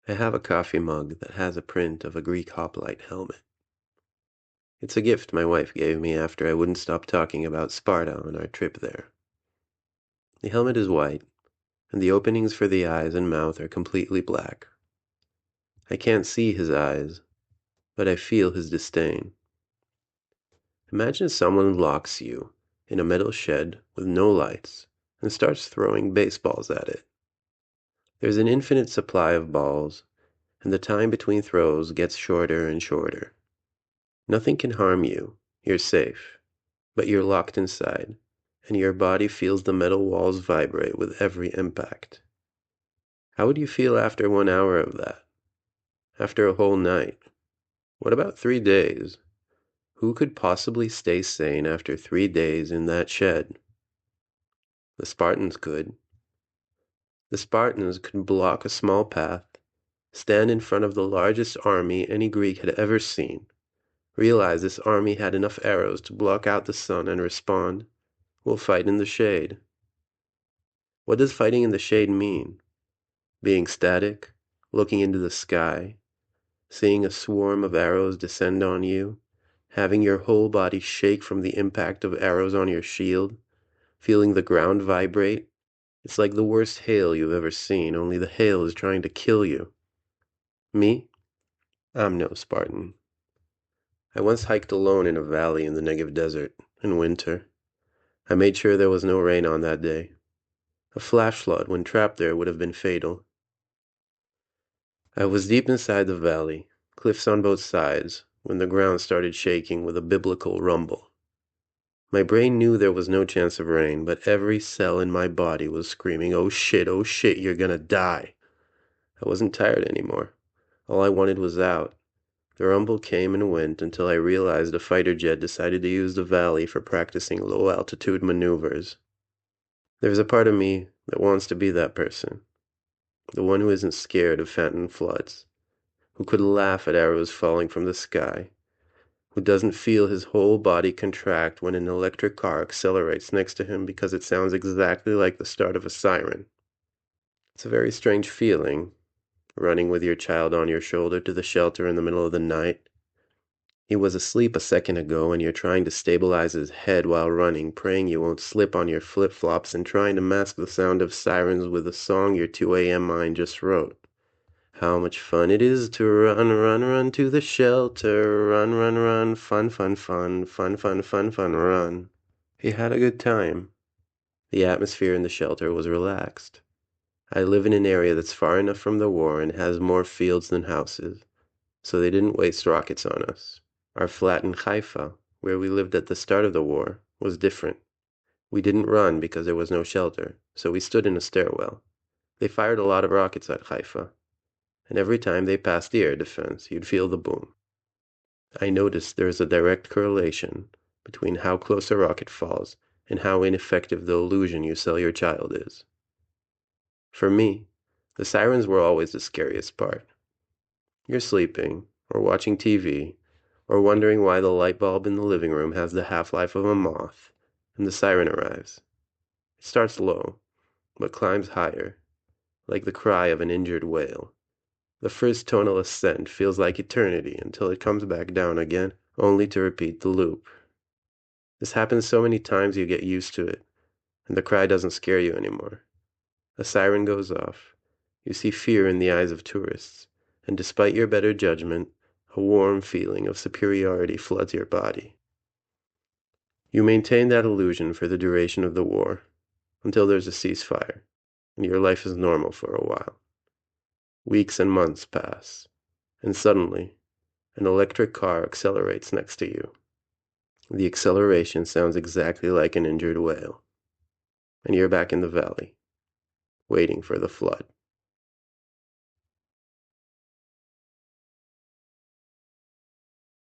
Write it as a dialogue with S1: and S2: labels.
S1: I have a coffee mug that has a print of a Greek Hoplite helmet. It's a gift my wife gave me after I wouldn't stop talking about Sparta on our trip there. The helmet is white, and the openings for the eyes and mouth are completely black. I can't see his eyes, but I feel his disdain. Imagine someone locks you in a metal shed with no lights and starts throwing baseballs at it. There's an infinite supply of balls, and the time between throws gets shorter and shorter. Nothing can harm you, you're safe, but you're locked inside, and your body feels the metal walls vibrate with every impact. How would you feel after 1 hour of that? After a whole night? What about 3 days? Who could possibly stay sane after 3 days in that shed? The Spartans could. The Spartans could block a small path, stand in front of the largest army any Greek had ever seen, realize this army had enough arrows to block out the sun and respond, "We'll fight in the shade." What does fighting in the shade mean? Being static, looking into the sky, seeing a swarm of arrows descend on you, having your whole body shake from the impact of arrows on your shield, feeling the ground vibrate. It's like the worst hail you've ever seen, only the hail is trying to kill you. Me? I'm no Spartan. I once hiked alone in a valley in the Negev desert in winter. I made sure there was no rain on that day. A flash flood when trapped there would have been fatal. I was deep inside the valley, cliffs on both sides, when the ground started shaking with a biblical rumble. My brain knew there was no chance of rain, but every cell in my body was screaming, oh shit, you're gonna die." I wasn't tired anymore. All I wanted was out. The rumble came and went until I realized a fighter jet decided to use the valley for practicing low-altitude maneuvers. There's a part of me that wants to be that person, the one who isn't scared of phantom floods, who could laugh at arrows falling from the sky, who doesn't feel his whole body contract when an electric car accelerates next to him because it sounds exactly like the start of a siren. It's a very strange feeling, running with your child on your shoulder to the shelter in the middle of the night. He was asleep a second ago and you're trying to stabilize his head while running, praying you won't slip on your flip-flops and trying to mask the sound of sirens with a song your 2 a.m. mind just wrote. How much fun it is to run to the shelter, run, fun, run. He had a good time. The atmosphere in the shelter was relaxed. I live in an area that's far enough from the war and has more fields than houses, so they didn't waste rockets on us. Our flat in Haifa, where we lived at the start of the war, was different. We didn't run because there was no shelter, so we stood in a stairwell. They fired a lot of rockets at Haifa, and every time they passed the air defense, you'd feel the boom. I noticed there is a direct correlation between how close a rocket falls and how ineffective the illusion you sell your child is. For me, the sirens were always the scariest part. You're sleeping, or watching TV, or wondering why the light bulb in the living room has the half-life of a moth, and the siren arrives. It starts low, but climbs higher, like the cry of an injured whale. The first tonal ascent feels like eternity until it comes back down again, only to repeat the loop. This happens so many times you get used to it, and the cry doesn't scare you anymore. A siren goes off. You see fear in the eyes of tourists, and despite your better judgment, a warm feeling of superiority floods your body. You maintain that illusion for the duration of the war, until there's a ceasefire, and your life is normal for a while. Weeks and months pass, and suddenly, an electric car accelerates next to you. The acceleration sounds exactly like an injured whale, and you're back in the valley, waiting for the flood.